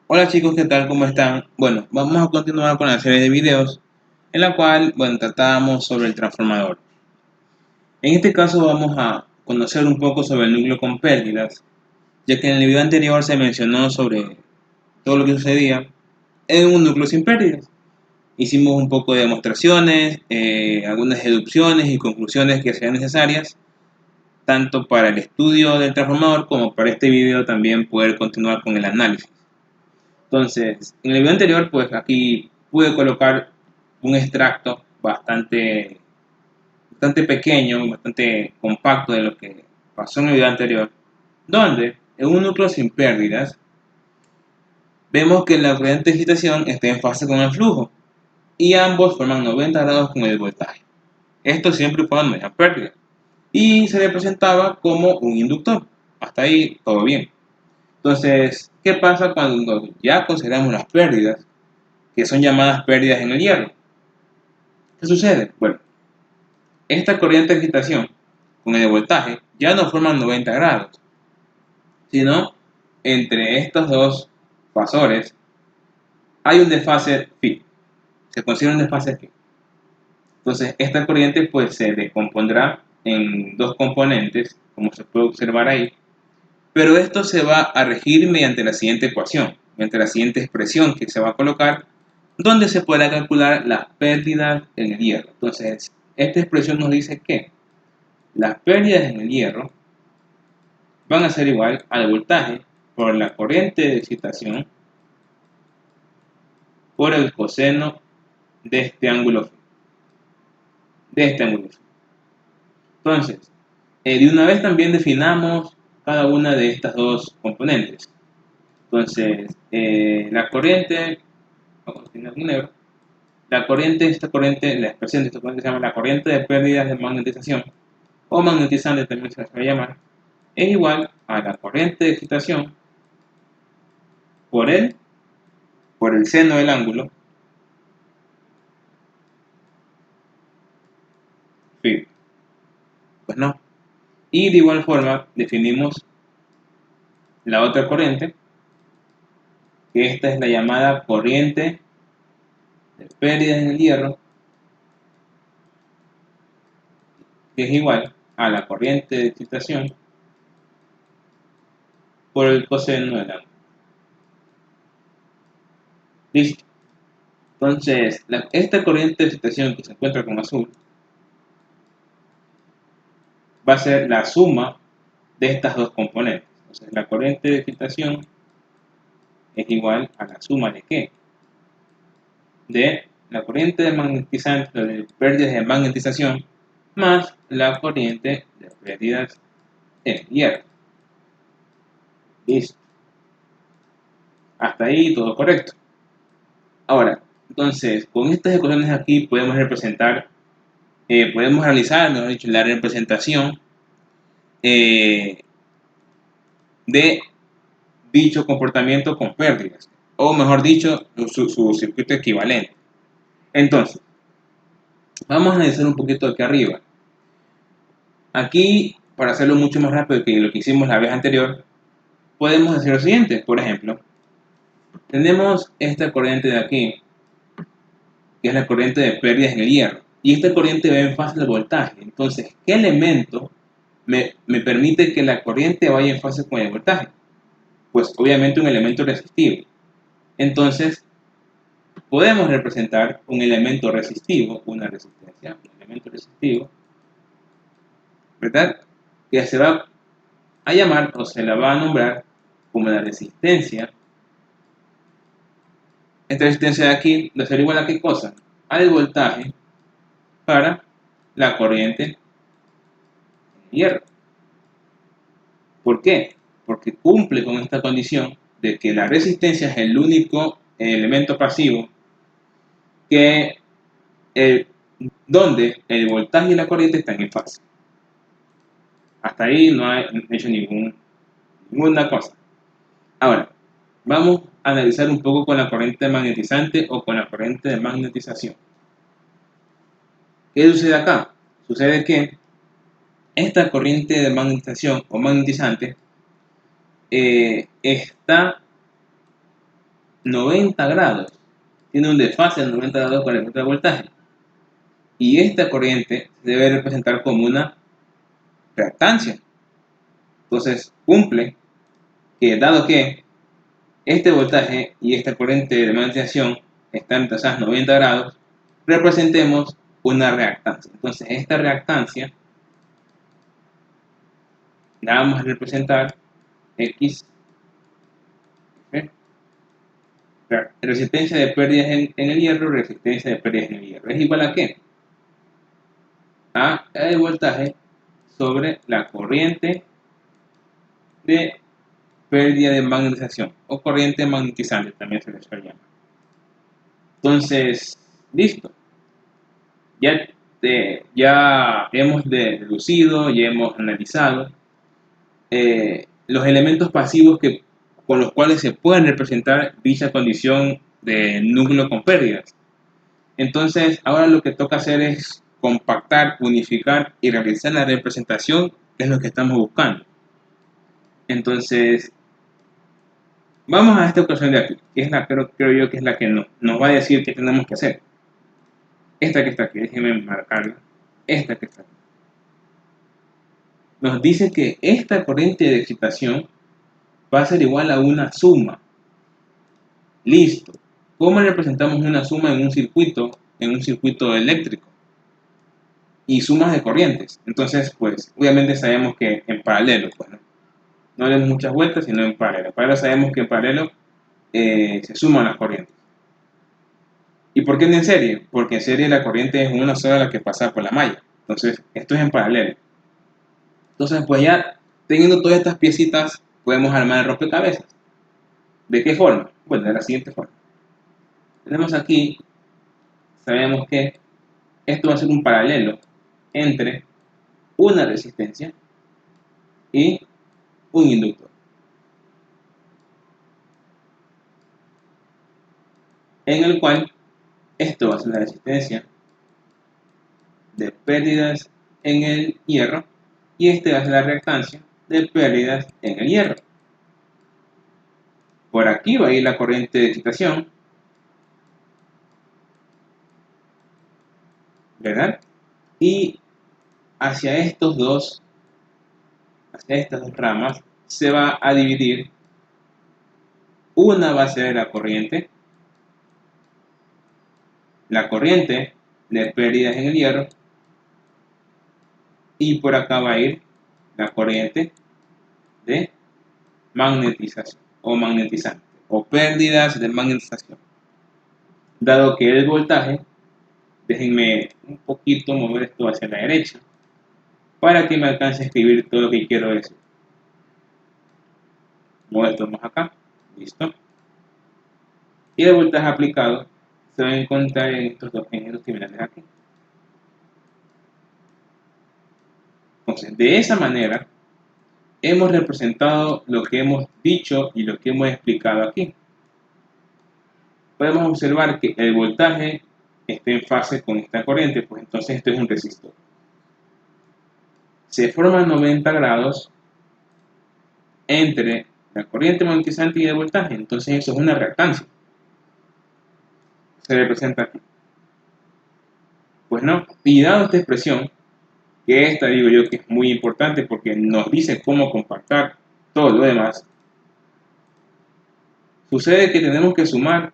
Hola chicos, ¿qué tal? ¿Cómo están? Bueno, vamos a continuar con la serie de videos en la cual, bueno, tratamos sobre el transformador. En este caso vamos a conocer un poco sobre el núcleo con pérdidas, ya que en el video anterior se mencionó sobre todo lo que sucedía en un núcleo sin pérdidas. Hicimos un poco de demostraciones, algunas deducciones y conclusiones que sean necesarias, tanto para el estudio del transformador como para este video también poder continuar con el análisis. Entonces, en el video anterior, pues aquí pude colocar un extracto bastante pequeño, bastante compacto de lo que pasó en el video anterior, donde en un núcleo sin pérdidas, vemos que la corriente de excitación está en fase con el flujo y ambos forman 90 grados con el voltaje. Esto siempre y cuando no haya pérdida. Y se representaba como un inductor. Hasta ahí todo bien. Entonces, ¿qué pasa cuando ya consideramos las pérdidas, que son llamadas pérdidas en el hierro? ¿Qué sucede? Bueno, esta corriente de excitación con el voltaje ya no forman 90 grados, sino entre estos dos fasores hay un desfase phi. Se considera un desfase phi. Entonces, esta corriente pues se descompondrá en dos componentes, como se puede observar ahí, pero esto se va a regir mediante la siguiente ecuación, mediante la siguiente expresión que se va a colocar, donde se podrá calcular las pérdidas en el hierro. Entonces, esta expresión nos dice que las pérdidas en el hierro van a ser igual al voltaje por la corriente de excitación por el coseno de este ángulo. De este ángulo. Entonces, de una vez también definamos cada una de estas dos componentes. Entonces, la corriente, vamos a tener un negro, esta corriente, la expresión de esta corriente se llama la corriente de pérdidas de magnetización, o magnetizante también se va a llamar, es igual a la corriente de excitación por el seno del ángulo phi. Pues no. Y de igual forma definimos la otra corriente, que esta es la llamada corriente de pérdidas en el hierro, que es igual a la corriente de excitación por el coseno del ángulo. Listo. Entonces, esta corriente de excitación que se encuentra con azul va a ser la suma de estas dos componentes. Entonces, la corriente de excitación es igual a la suma de ¿qué? De la corriente de magnetizante, de pérdidas de magnetización, más la corriente de pérdidas en hierro. Listo. Hasta ahí todo correcto. Ahora, entonces, con estas ecuaciones aquí podemos representar, podemos realizar, mejor dicho, la representación eh, de dicho comportamiento con pérdidas, o mejor dicho, su circuito equivalente. Entonces, vamos a analizar un poquito aquí arriba. Aquí, para hacerlo mucho más rápido que lo que hicimos la vez anterior, podemos hacer lo siguiente. Por ejemplo, tenemos esta corriente de aquí, que es la corriente de pérdidas en el hierro, y esta corriente va en fase de voltaje. Entonces, ¿qué elemento me permite que la corriente vaya en fase con el voltaje? Pues obviamente un elemento resistivo. Entonces, podemos representar un elemento resistivo, una resistencia, un elemento resistivo, ¿verdad? Que se va a llamar o se la va a nombrar como la resistencia. Esta resistencia de aquí va a ser igual a qué cosa? Al voltaje para la corriente de hierro. ¿Por qué? Porque cumple con esta condición de que la resistencia es el único elemento pasivo que donde el voltaje y la corriente están en fase. Hasta ahí no he hecho ninguna cosa. Ahora, vamos a analizar un poco con la corriente magnetizante o con la corriente de magnetización. ¿Qué sucede acá? Sucede que esta corriente de magnetización o magnetizante está 90 grados. Tiene un desfase de 90 grados con respecto al voltaje. Y esta corriente se debe representar como una reactancia. Entonces, cumple que dado que este voltaje y esta corriente de magnetización están tasadas 90 grados, representemos una reactancia. Entonces, esta reactancia la vamos a representar X, ¿eh? Resistencia de pérdidas en el hierro, resistencia de pérdidas en el hierro. ¿Es igual a qué? A el voltaje sobre la corriente de pérdida de magnetización o corriente magnetizante, también se les suele llamar. Entonces, listo. Ya hemos deducido, ya hemos analizado los elementos pasivos con los cuales se pueden representar dicha condición de núcleo con pérdidas. Entonces, ahora lo que toca hacer es compactar, unificar y realizar la representación, que es lo que estamos buscando. Entonces, vamos a esta ecuación de aquí, que es creo yo que es la que nos va a decir qué tenemos que hacer. Esta que está aquí, déjenme marcarla. Esta que está aquí. Nos dice que esta corriente de excitación va a ser igual a una suma. Listo. ¿Cómo representamos una suma en un circuito eléctrico? Y sumas de corrientes. Entonces, pues, obviamente sabemos que en paralelo, pues, no demos muchas vueltas, sino en paralelo. En paralelo sabemos que en paralelo se suman las corrientes. ¿Y por qué no en serie? Porque en serie la corriente es una sola la que pasa por la malla. Entonces, esto es en paralelo. Entonces, pues ya teniendo todas estas piecitas, podemos armar el rompecabezas. ¿De qué forma? Bueno, de la siguiente forma. Tenemos aquí, sabemos que esto va a ser un paralelo entre una resistencia y un inductor. En el cual esto va a ser la resistencia de pérdidas en el hierro y este va a ser la reactancia de pérdidas en el hierro. Por aquí va a ir la corriente de excitación, ¿verdad? Y hacia estas dos ramas se va a dividir. Una va a ser la corriente de pérdidas en el hierro, y por acá va a ir la corriente de magnetización o magnetizante o pérdidas de magnetización. Dado que el voltaje, déjenme un poquito mover esto hacia la derecha para que me alcance a escribir todo lo que quiero decir. Muevo esto más acá, listo. Y el voltaje aplicado se va a encontrar en estos terminales aquí. Entonces, de esa manera hemos representado lo que hemos dicho y lo que hemos explicado aquí. Podemos observar que el voltaje está en fase con esta corriente, pues entonces esto es un resistor. Se forman 90 grados entre la corriente magnetizante y el voltaje, entonces eso es una reactancia. Se representa aquí. Pues no, y dado esta expresión, que esta digo yo que es muy importante porque nos dice cómo compactar todo lo demás, sucede que tenemos que sumar.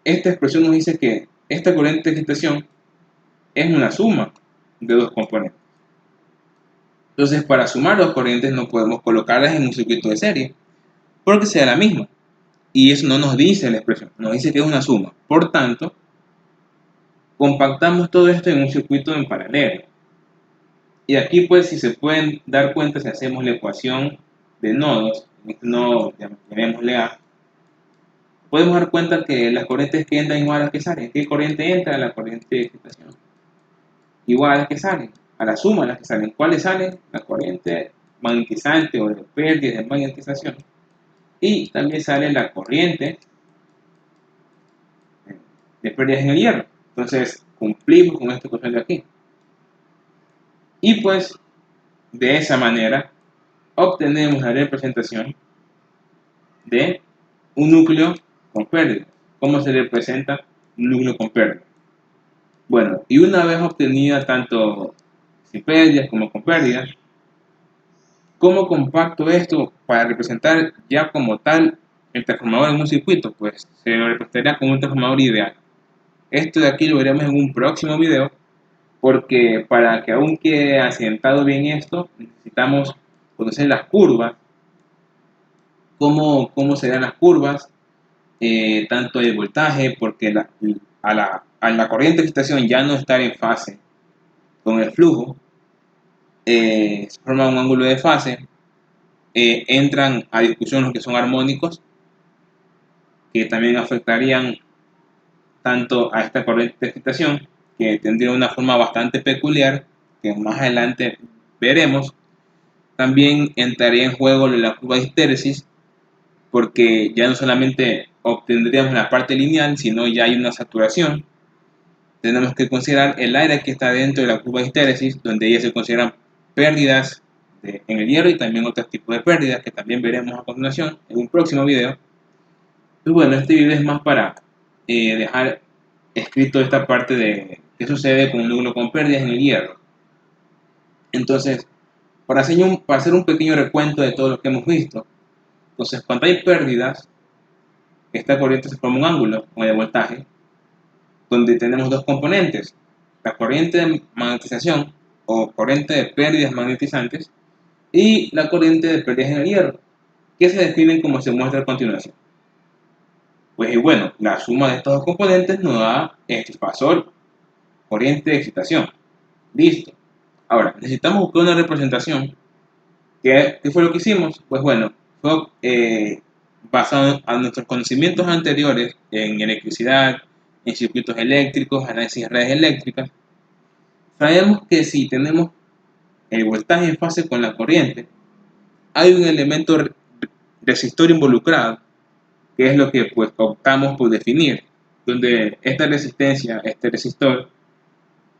Esta expresión nos dice que esta corriente de excitación es una suma de dos componentes. Entonces, para sumar dos corrientes no podemos colocarlas en un circuito de serie, porque sea la misma. Y eso no nos dice la expresión, nos dice que es una suma. Por tanto, compactamos todo esto en un circuito en paralelo. Y aquí, pues, si se pueden dar cuenta, si hacemos la ecuación de nodos, en este nodo, llamémosle A, podemos dar cuenta que las corrientes que entran igual a las que salen. ¿Qué corriente entra? A la corriente de excitación. Igual a las que salen, a la suma de las que salen. ¿Cuáles salen? La corriente magnetizante o de pérdida de magnetización. Y también sale la corriente de pérdidas en el hierro. Entonces, cumplimos con esta ecuación de aquí. Y pues, de esa manera, obtenemos la representación de un núcleo con pérdidas. ¿Cómo se representa un núcleo con pérdidas? Bueno, y una vez obtenida tanto sin pérdidas como con pérdidas, ¿cómo compacto esto para representar ya como tal el transformador en un circuito? Pues se lo representaría como un transformador ideal. Esto de aquí lo veremos en un próximo video, porque para que aún quede asentado bien esto, necesitamos conocer las curvas, cómo se dan las curvas, tanto de voltaje, porque a la corriente de excitación ya no estar en fase con el flujo, se forma un ángulo de fase, entran a discusión los que son armónicos, que también afectarían tanto a esta corriente de excitación, que tendría una forma bastante peculiar, que más adelante veremos. También entraría en juego la curva de histéresis, porque ya no solamente obtendríamos la parte lineal, sino ya hay una saturación. Tenemos que considerar el aire que está dentro de la curva de histéresis, donde ya se consideran pérdidas en el hierro y también otros tipos de pérdidas que también veremos a continuación en un próximo video. Y bueno, este video es más para dejar escrito esta parte de qué sucede con un núcleo con pérdidas en el hierro. Entonces, para hacer un pequeño recuento de todo lo que hemos visto, entonces cuando hay pérdidas, esta corriente se forma un ángulo con el voltaje, donde tenemos dos componentes, la corriente de magnetización o corriente de pérdidas magnetizantes y la corriente de pérdidas en el hierro, que se definen como se muestra a continuación. Pues y bueno, la suma de estos dos componentes nos da este fasor, corriente de excitación. Listo. Ahora, necesitamos buscar una representación. ¿Qué fue lo que hicimos? Pues bueno, fue basado en nuestros conocimientos anteriores en electricidad, en circuitos eléctricos, análisis de redes eléctricas. Sabemos que si tenemos el voltaje en fase con la corriente, hay un elemento resistor involucrado, que es lo que pues optamos por definir, donde esta resistencia, este resistor,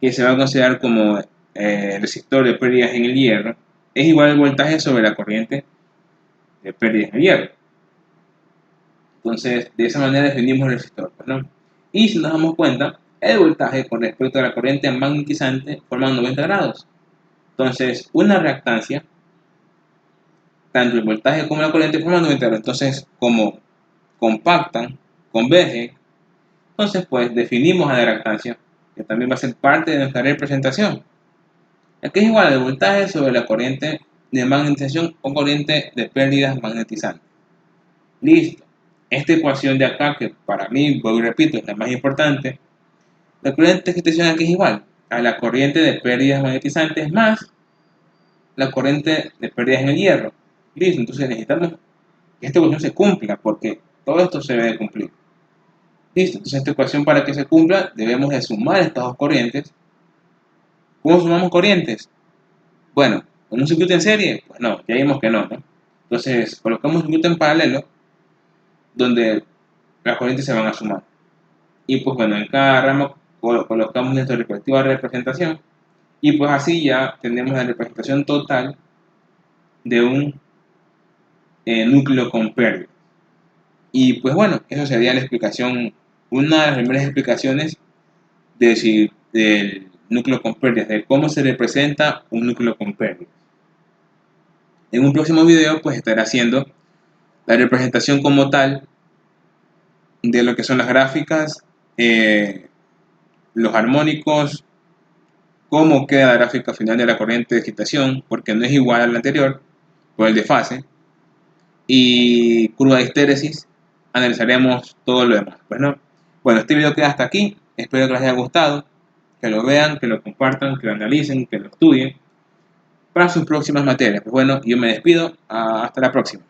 que se va a considerar como resistor de pérdidas en el hierro, es igual al voltaje sobre la corriente de pérdidas en el hierro. Entonces, de esa manera definimos el resistor, ¿no? Y si nos damos cuenta, el voltaje con respecto a la corriente magnetizante forma 90 grados. Entonces, una reactancia, tanto el voltaje como la corriente forman 90 grados. Entonces, como compactan, convergen, entonces pues definimos a la reactancia, que también va a ser parte de nuestra representación. Aquí es igual el voltaje sobre la corriente de magnetización o corriente de pérdidas magnetizantes. Listo. Esta ecuación de acá, que para mí, vuelvo y repito, es la más importante, la corriente de excitación aquí es igual a la corriente de pérdidas magnetizantes más la corriente de pérdidas en el hierro. Listo, entonces necesitamos que esta ecuación se cumpla, porque todo esto se debe cumplir. Listo, entonces esta ecuación para que se cumpla debemos de sumar estas dos corrientes. ¿Cómo sumamos corrientes? Bueno, ¿con un circuito en serie? Pues no, ya vimos que no, ¿no? Entonces colocamos un circuito en paralelo donde las corrientes se van a sumar. Y pues bueno, en cada rama colocamos nuestra respectiva representación. Y pues así ya tenemos la representación total de un núcleo con pérdidas. Y pues bueno, eso sería la explicación, una de las primeras explicaciones del núcleo con pérdidas, de cómo se representa un núcleo con pérdidas. En un próximo video pues estaré haciendo la representación como tal de lo que son las gráficas, los armónicos, cómo queda la gráfica final de la corriente de excitación, porque no es igual a la anterior, por el de fase, y curva de histéresis, analizaremos todo lo demás. Bueno, este video queda hasta aquí, espero que les haya gustado, que lo vean, que lo compartan, que lo analicen, que lo estudien para sus próximas materias. Pues bueno, yo me despido, hasta la próxima.